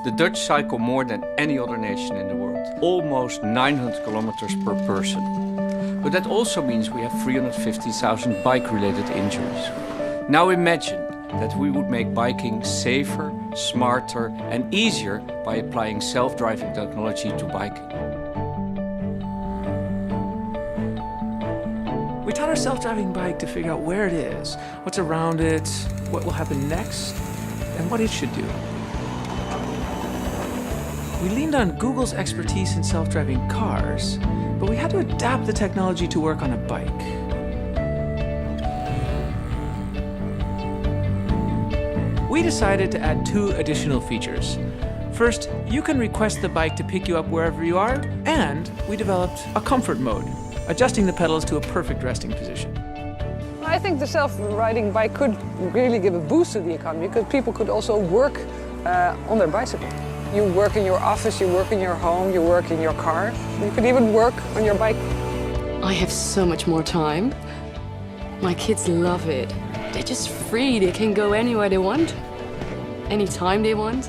The Dutch cycle more than any other nation in the world, almost 900 kilometers per person. But that also means we have 350,000 bike-related injuries. Now imagine that we would make biking safer, smarter and easier by applying self-driving technology to biking. We taught our self-driving bike to figure out where it is, what's around it, what will happen next, and what it should do. We leaned on Google's expertise in self-driving cars, but we had to adapt the technology to work on a bike. We decided to add 2 additional features. First, you can request the bike to pick you up wherever you are, and we developed a comfort mode, adjusting the pedals to a perfect resting position. I think the self-riding bike could really give a boost to the economy because people could also work on their bicycle. You work in your office, you work in your home, you work in your car. You could even work on your bike. I have so much more time. My kids love it. They're just free. They can go anywhere they want, anytime they want.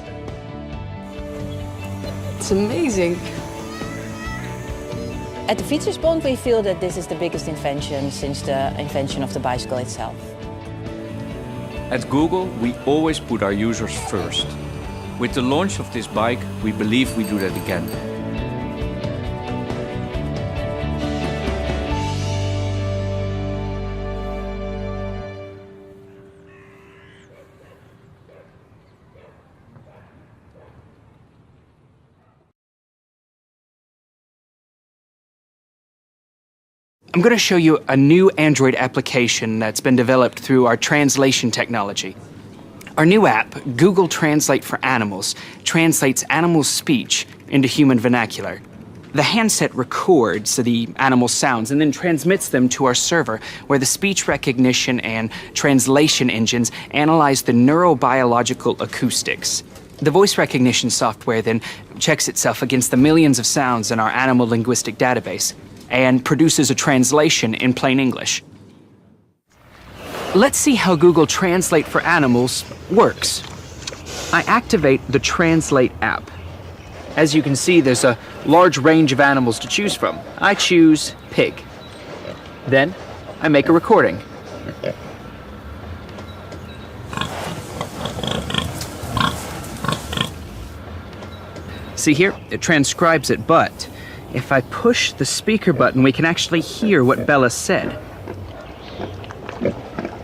It's amazing. At the Fietsersbond, we feel that this is the biggest invention since the invention of the bicycle itself. At Google, we always put our users first. With the launch of this bike, we believe we do that again. I'm going to show you a new Android application that's been developed through our translation technology. Our new app, Google Translate for Animals, translates animal speech into human vernacular. The handset records the animal sounds and then transmits them to our server, where the speech recognition and translation engines analyze the neurobiological acoustics. The voice recognition software then checks itself against the millions of sounds in our animal linguistic database and produces a translation in plain English. Let's see how Google Translate for Animals works. I activate the Translate app. As you can see, there's a large range of animals to choose from. I choose pig. Then I make a recording. See here, it transcribes it, but if I push the speaker button, we can actually hear what Bella said.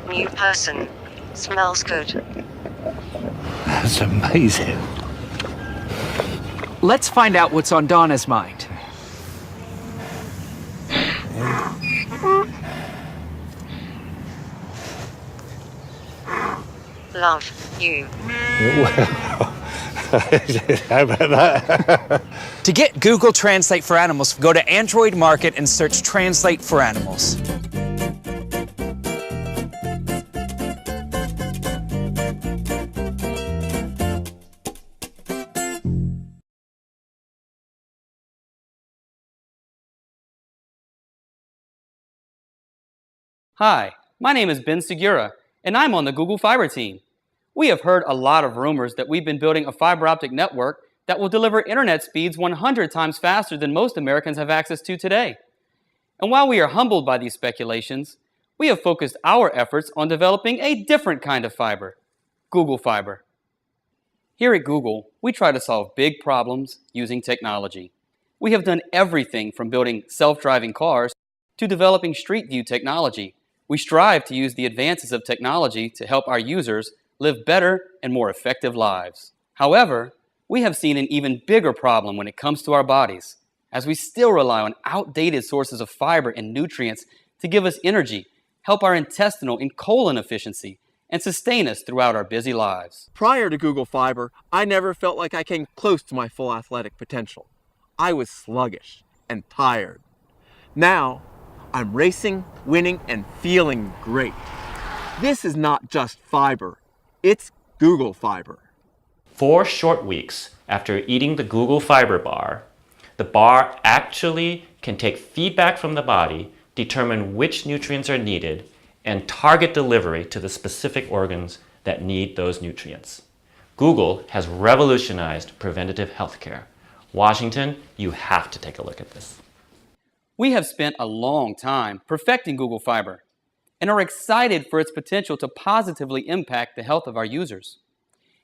New person. Smells good. That's amazing. Let's find out what's on Donna's mind. Love you. How about that? To get Google Translate for Animals, go to Android Market and search Translate for Animals. Hi, my name is Ben Segura, and I'm on the Google Fiber team. We have heard a lot of rumors that we've been building a fiber optic network that will deliver internet speeds 100 times faster than most Americans have access to today. And while we are humbled by these speculations, we have focused our efforts on developing a different kind of fiber, Google Fiber. Here at Google, we try to solve big problems using technology. We have done everything from building self-driving cars to developing Street View technology. We strive to use the advances of technology to help our users live better and more effective lives. However, we have seen an even bigger problem when it comes to our bodies, as we still rely on outdated sources of fiber and nutrients to give us energy, help our intestinal and colon efficiency, and sustain us throughout our busy lives. Prior to Google Fiber, I never felt like I came close to my full athletic potential. I was sluggish and tired. Now, I'm racing, winning, and feeling great. This is not just fiber, it's Google Fiber. 4 short weeks after eating the Google Fiber bar, the bar actually can take feedback from the body, determine which nutrients are needed, and target delivery to the specific organs that need those nutrients. Google has revolutionized preventative healthcare. Washington, you have to take a look at this. We have spent a long time perfecting Google Fiber and are excited for its potential to positively impact the health of our users.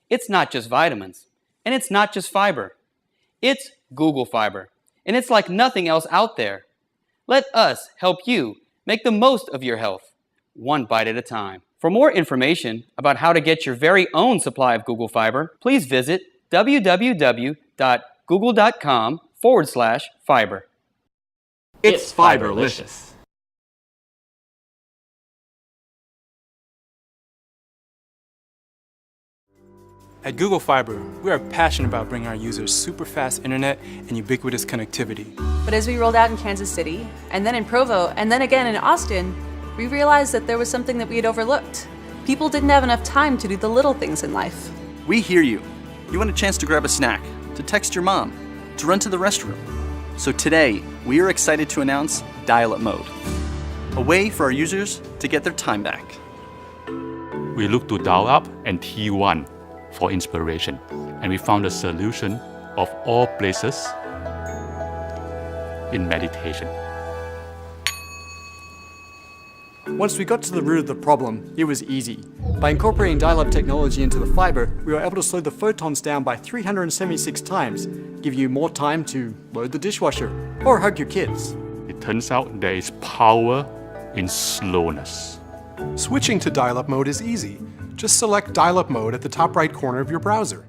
It's not just vitamins, and it's not just fiber. It's Google Fiber, and it's like nothing else out there. Let us help you make the most of your health, one bite at a time. For more information about how to get your very own supply of Google Fiber, please visit www.google.com/fiber. It's Fiberlicious. At Google Fiber, we are passionate about bringing our users super fast internet and ubiquitous connectivity. But as we rolled out in Kansas City, and then in Provo, and then again in Austin, we realized that there was something that we had overlooked. People didn't have enough time to do the little things in life. We hear you. You want a chance to grab a snack, to text your mom, to run to the restroom. So today, we are excited to announce Dial-Up Mode, a way for our users to get their time back. We looked to Dial-Up and T1 for inspiration, and we found a solution of all places in meditation. Once we got to the root of the problem, it was easy. By incorporating dial-up technology into the fiber, we were able to slow the photons down by 376 times, giving you more time to load the dishwasher or hug your kids. It turns out there is power in slowness. Switching to dial-up mode is easy. Just select dial-up mode at the top right corner of your browser.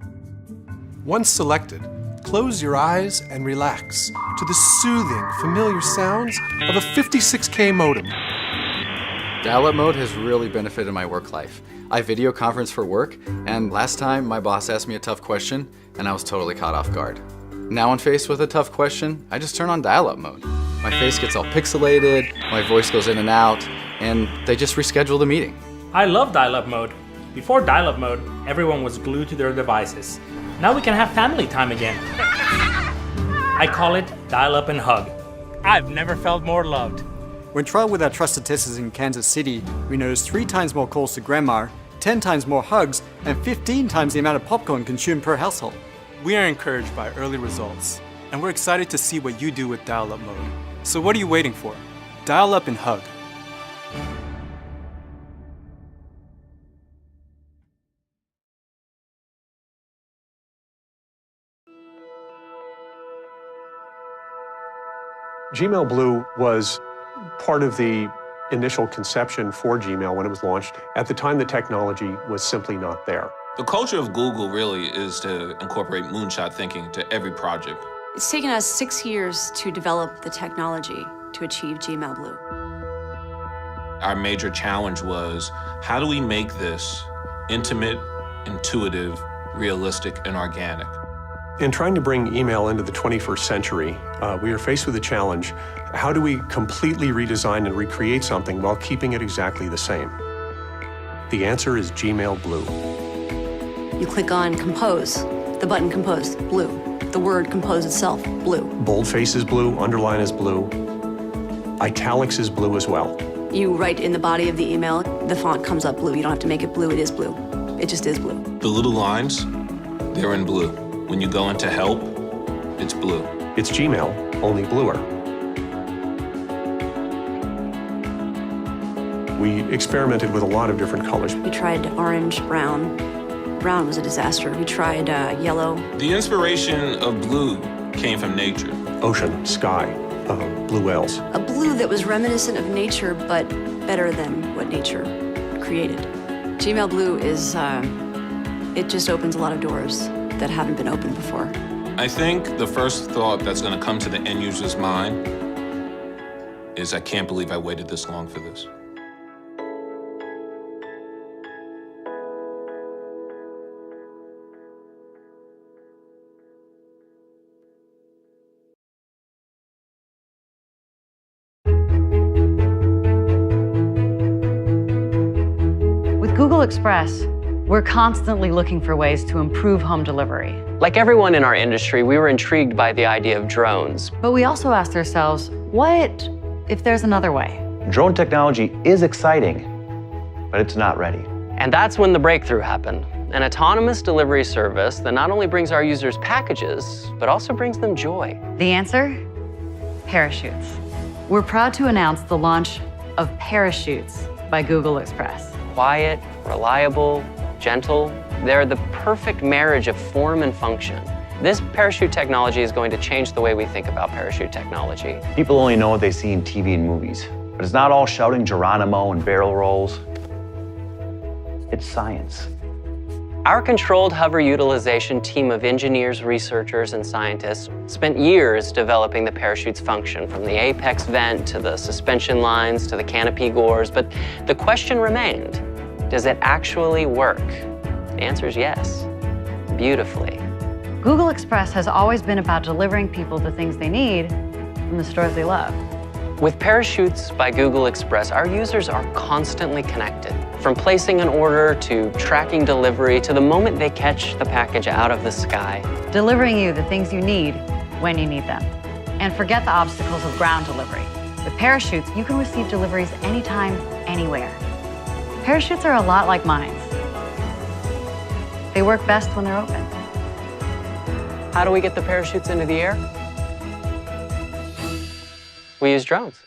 Once selected, close your eyes and relax to the soothing, familiar sounds of a 56K modem. Dial-Up Mode has really benefited my work life. I video conference for work, and last time my boss asked me a tough question, and I was totally caught off guard. Now when faced with a tough question, I just turn on Dial-Up Mode. My face gets all pixelated, my voice goes in and out, and they just reschedule the meeting. I love Dial-Up Mode. Before Dial-Up Mode, everyone was glued to their devices. Now we can have family time again. I call it Dial-Up and Hug. I've never felt more loved. When trialed with our trusted testers in Kansas City, we noticed 3 times more calls to grandma, 10 times more hugs, and 15 times the amount of popcorn consumed per household. We are encouraged by early results, and we're excited to see what you do with Dial-Up Mode. So what are you waiting for? Dial up and hug. Gmail Blue was part of the initial conception for Gmail when it was launched. At the time, the technology was simply not there. The culture of Google really is to incorporate moonshot thinking to every project. It's taken us 6 years to develop the technology to achieve Gmail Blue. Our major challenge was, how do we make this intimate, intuitive, realistic, and organic? In trying to bring email into the 21st century, we are faced with a challenge. How do we completely redesign and recreate something while keeping it exactly the same? The answer is Gmail Blue. You click on Compose, the button Compose, blue. The word Compose itself, blue. Boldface is blue, underline is blue. Italics is blue as well. You write in the body of the email, the font comes up blue. You don't have to make it blue, it is blue. It just is blue. The little lines, they're in blue. When you go into help, it's blue. It's Gmail, only bluer. We experimented with a lot of different colors. We tried orange, brown. Brown was a disaster. We tried yellow. The inspiration of blue came from nature. Ocean, sky, blue whales. A blue that was reminiscent of nature, but better than what nature created. Gmail Blue is, it just opens a lot of doors that haven't been opened before. I think the first thought that's going to come to the end user's mind is, I can't believe I waited this long for this. With Google Express, we're constantly looking for ways to improve home delivery. Like everyone in our industry, we were intrigued by the idea of drones. But we also asked ourselves, what if there's another way? Drone technology is exciting, but it's not ready. And that's when the breakthrough happened. An autonomous delivery service that not only brings our users packages, but also brings them joy. The answer? Parachutes. We're proud to announce the launch of Parachutes by Google Express. Quiet, reliable, gentle, they're the perfect marriage of form and function. This parachute technology is going to change the way we think about parachute technology. People only know what they see in TV and movies, but it's not all shouting Geronimo and barrel rolls. It's science. Our controlled hover utilization team of engineers, researchers, and scientists spent years developing the parachute's function, from the apex vent to the suspension lines to the canopy gores, but the question remained, does it actually work? The answer is yes, beautifully. Google Express has always been about delivering people the things they need from the stores they love. With Parachutes by Google Express, our users are constantly connected. From placing an order to tracking delivery to the moment they catch the package out of the sky. Delivering you the things you need when you need them. And forget the obstacles of ground delivery. With Parachutes, you can receive deliveries anytime, anywhere. Parachutes are a lot like mines. They work best when they're open. How do we get the parachutes into the air? We use drones.